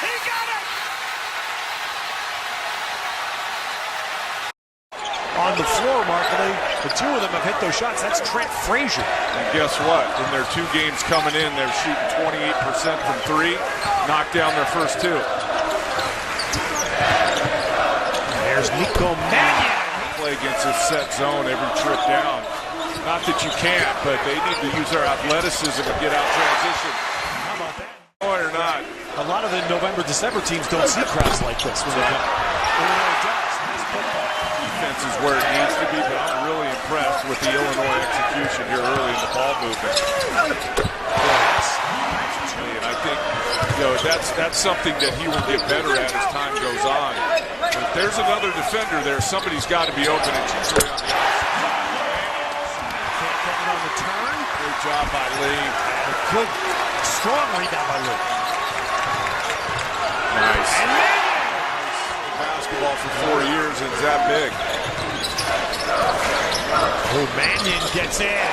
He got it! On the floor, Markley. The two of them have hit those shots. That's Trent Frazier. And guess what? In their 2 games coming in, they're shooting 28% from 3. Knocked down their first 2. There's Nico Mannion. Play against this set zone every trip down. Not that you can't, but they need to use their athleticism and get out transition. How about that? Or not. A lot of the November, December teams don't see crowds like this when they come. Illinois does. Nice football. Defense is where it needs to be, but I'm really impressed with the Illinois execution here early in the ball movement. Yes. And I think, that's something that he will get better at as time goes on. But if there's another defender there, somebody's got to be open, and it's usually on the outside. Can't get it on the turn. Great job by Lee. Good, strong rebound by Lee. Nice. And Mannion. Basketball for 4 years, and it's that big. Oh, Mannion gets in.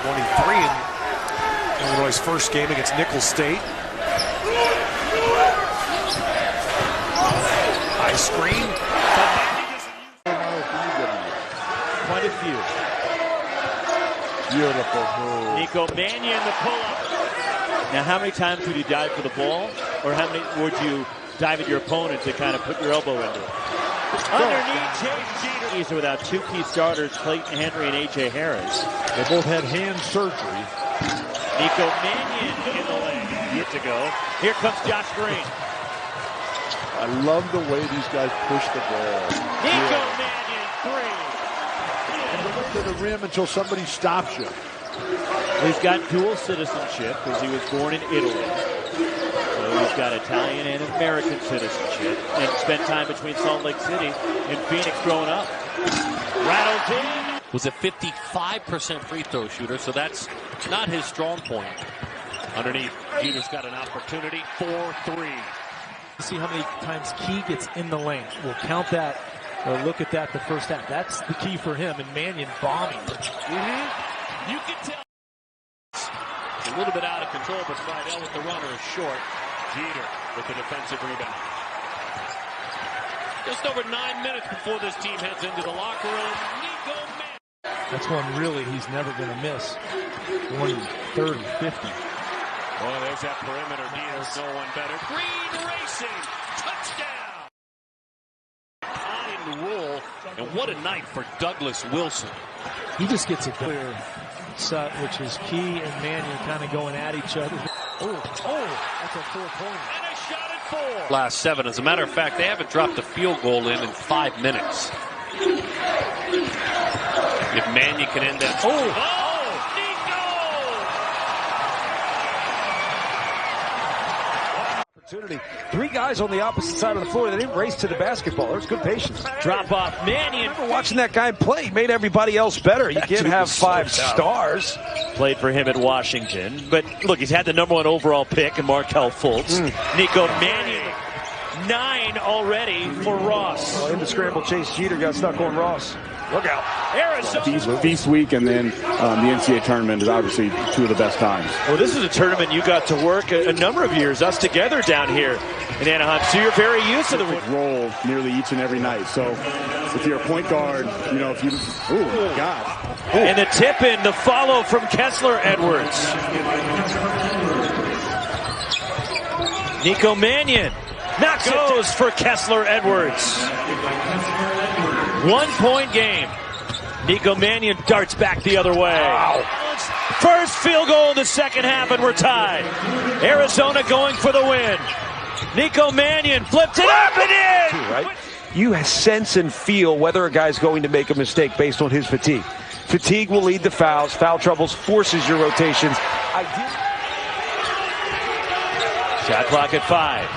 23 in Illinois' first game against Nicholls State. High screen. Quite a few. Beautiful move. Nico Mannion, the pull-up. Now, how many times would you dive for the ball? Or how many would you dive at your opponent to kind of put your elbow into it? Underneath, Chase Jeter. These are without 2 key starters, Clayton Henry and A.J. Harris. They both had hand surgery. Nico Mannion in the lane. Yet to go. Here comes Josh Green. I love the way these guys push the ball. Nico Mannion, 3. And look to the rim until somebody stops you. He's got dual citizenship because he was born in Italy. So he's got Italian and American citizenship and spent time between Salt Lake City and Phoenix growing up. Rattles in. Was a 55% free throw shooter, so that's not his strong point. Underneath, Jeter's got an opportunity. 4-3. See how many times Key gets in the lane. We'll count that or look at that the first half. That's the key for him, and Mannion bombing. You can tell. A little bit out of control, but Friedel with the runner is short. Jeter with the defensive rebound. Just over 9 minutes before this team heads into the locker room. Nico Mannion. That's one really he's never going to miss. 20, 30, 50. Well, there's that perimeter. Needs no one better. Green racing. Touchdown. Time to roll. And what a night for Douglas Wilson. He just gets a clear set, which is Key and Mannion kind of going at each other. Oh, that's a 4-pointer. And a shot at 4. Last 7. As a matter of fact, they haven't dropped a field goal in 5 minutes. If Mannion can end that. Oh! Opportunity. 3 guys on the opposite side of the floor. They didn't race to the basketball. There's good patience. Drop off. Mannion. Watching that guy play, he made everybody else better. You can't have 5 stars. Played for him at Washington. But look, he's had the #1 overall pick in Markelle Fultz. Nico Mannion, 9 already for Ross. Well, in the scramble, Chase Jeter got stuck on Ross. Look out. Arizona. Feast week and then the NCAA tournament is obviously 2 of the best times. Well, this is a tournament you got to work a number of years, us together down here in Anaheim. So you're very used to the role nearly each and every night. So if you're a point guard, if you, oh my God. Ooh. And the tip in, the follow from Kessler Edwards. Nico Mannion. Not goes for Kessler Edwards. 1-point game. Nico Mannion darts back the other way. Wow. First field goal in the second half, and we're tied. Arizona going for the win. Nico Mannion flipped it up and in. Right? You sense and feel whether a guy's going to make a mistake based on his fatigue. Fatigue will lead to fouls. Foul troubles forces your rotations. Shot clock at 5.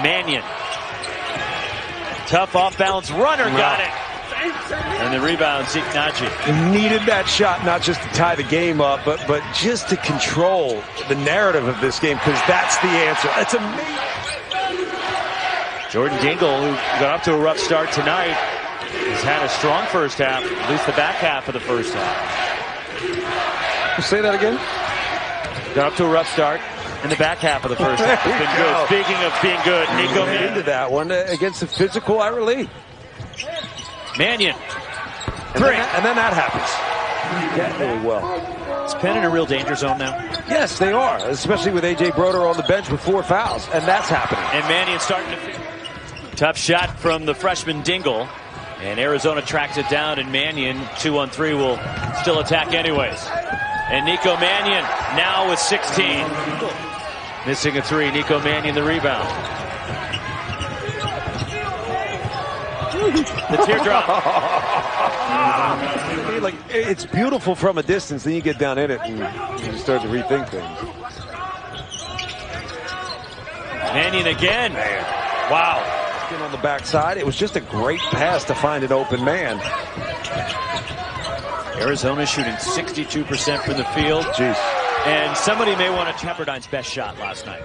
Mannion. Tough off-balance runner, got it. And the rebound, Zeke Naji. Needed that shot, not just to tie the game up, but just to control the narrative of this game, because that's the answer. It's amazing. Jordan Dingle, who got up to a rough start tonight, has had a strong first half, at least the back half of the first half. Say that again? Got up to a rough start. in the back half of the first half. Has been good. Speaking of being good, Nico Mannion into that one against the physical Ira Lee. Mannion. Three. And then that happens. Yeah, really well. Is Penn in a real danger zone now? Yes, they are, especially with A.J. Broder on the bench with 4 fouls, and that's happening. And Mannion starting to feel. Tough shot from the freshman Dingle, and Arizona tracks it down, and Mannion, 2-on-3, will still attack anyways. And Nico Mannion now with 16. Missing a 3. Nico Mannion the rebound. The teardrop. Like, it's beautiful from a distance, then you get down in it and you start to rethink things. Mannion again. Wow. On the backside, it was just a great pass to find an open man. Arizona shooting 62% from the field. Jeez. And somebody may want to Pepperdine's best shot last night.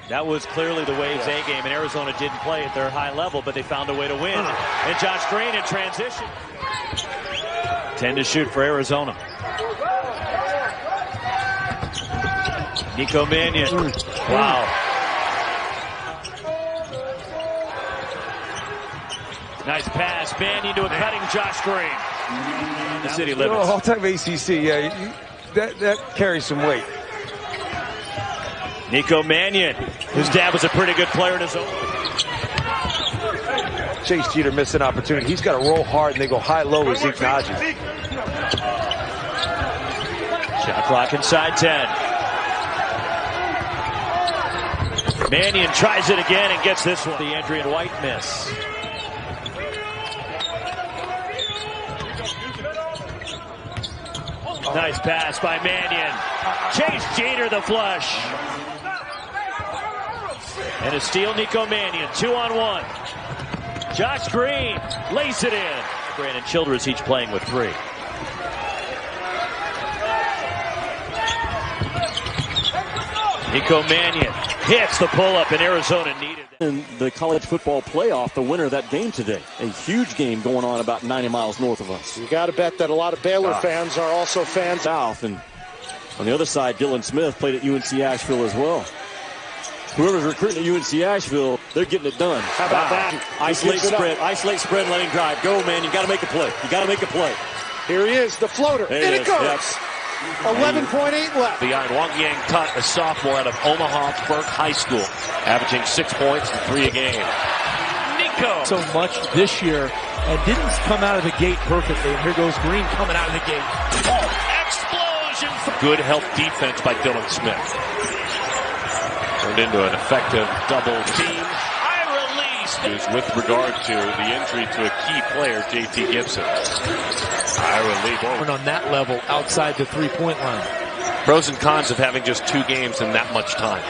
That was clearly the Waves A game, and Arizona didn't play at their high level, but they found a way to win. And Josh Green in transition. 10 to shoot for Arizona. Nico Mannion. Wow. Nice pass. Mannion to a cutting Josh Green. The city limits. All-time ACC, yeah, that carries some weight. Nico Mannion, whose dad was a pretty good player in his own. Chase Jeter missed an opportunity. He's got to roll hard, and they go high-low with Zeke Naji. Shot clock inside 10. Mannion tries it again and gets this one. The Adrian White miss. Nice pass by Mannion. Chase Jeter the flush. And a steal, Nico Mannion. 2-on-1. Josh Green lays it in. Brandon Childress each playing with 3. Nico Mannion hits the pull-up, and Arizona needed it. In the college football playoff, the winner of that game today. A huge game going on about 90 miles north of us. You got to bet that a lot of Baylor fans are also fans. South, and on the other side, Dylan Smith played at UNC Asheville as well. Whoever's recruiting at UNC Asheville, they're getting it done. How about that? Isolate spread, let him drive. Go, man, you got to make a play. You got to make a play. Here he is, the floater. There and it goes. Yep. 11.8 left. Behind Wang Yang Tut, a sophomore out of Omaha Burke High School, averaging 6 points and 3 a game. Nico! So much this year and didn't come out of the gate perfectly. And here goes Green coming out of the gate. Oh, explosion! Good help defense by Dylan Smith. Turned into an effective double team. With regard to the injury to a key player, J.T. Gibson. On that level, outside the three-point line. Pros and cons of having just 2 games in that much time.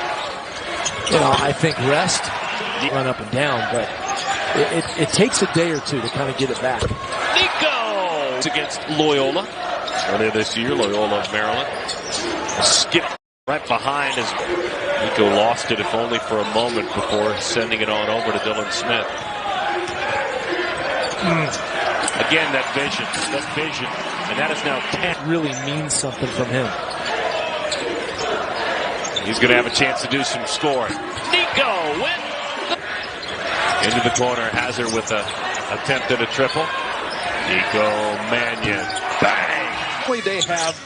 You know, I think rest, run up and down, but it takes a day or two to kind of get it back. Nico! It's against Loyola. Earlier this year, Loyola of Maryland. Skip right behind as Nico lost it, if only for a moment, before sending it on over to Dylan Smith. Again, that vision. And that is now 10. Really means something from him. He's going to have a chance to do some scoring. Nico into the corner. Hazard with a attempt at a triple. Nico Mannion. Bang! They have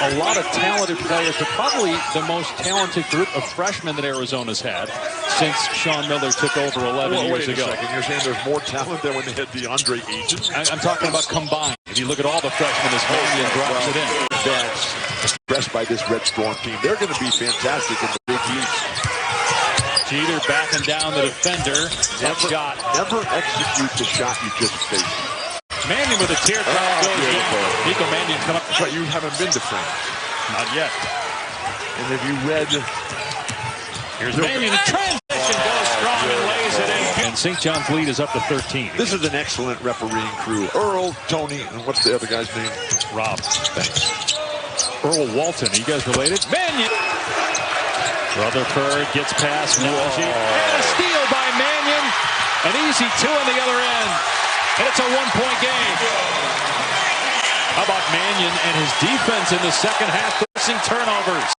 a lot of talented players, but probably the most talented group of freshmen that Arizona's had since Sean Miller took over 11 years ago. You're saying there's more talent than when they had DeAndre Ayton? I'm talking about combined. If you look at all the freshmen, as Mannion drops it in. That's impressed by this Red Storm team. They're going to be fantastic in the Big East. Jeter backing down the defender. Never execute the shot you just faced. Mannion with a teardrop goes in. Nico Mannion come up. But you haven't been to France. Not yet. And have you read? Here's Mannion. Transition goes strong and lays it in. And St. John's lead is up to 13. This is an excellent refereeing crew. Earl, Tony, and what's the other guy's name? Rob. Thanks. Earl Walton. Are you guys related? Mannion. Rutherford gets past Naji. And a steal by Mannion. An easy 2 on the other end. And it's a 1-point game. How about Mannion and his defense in the second half, forcing turnovers?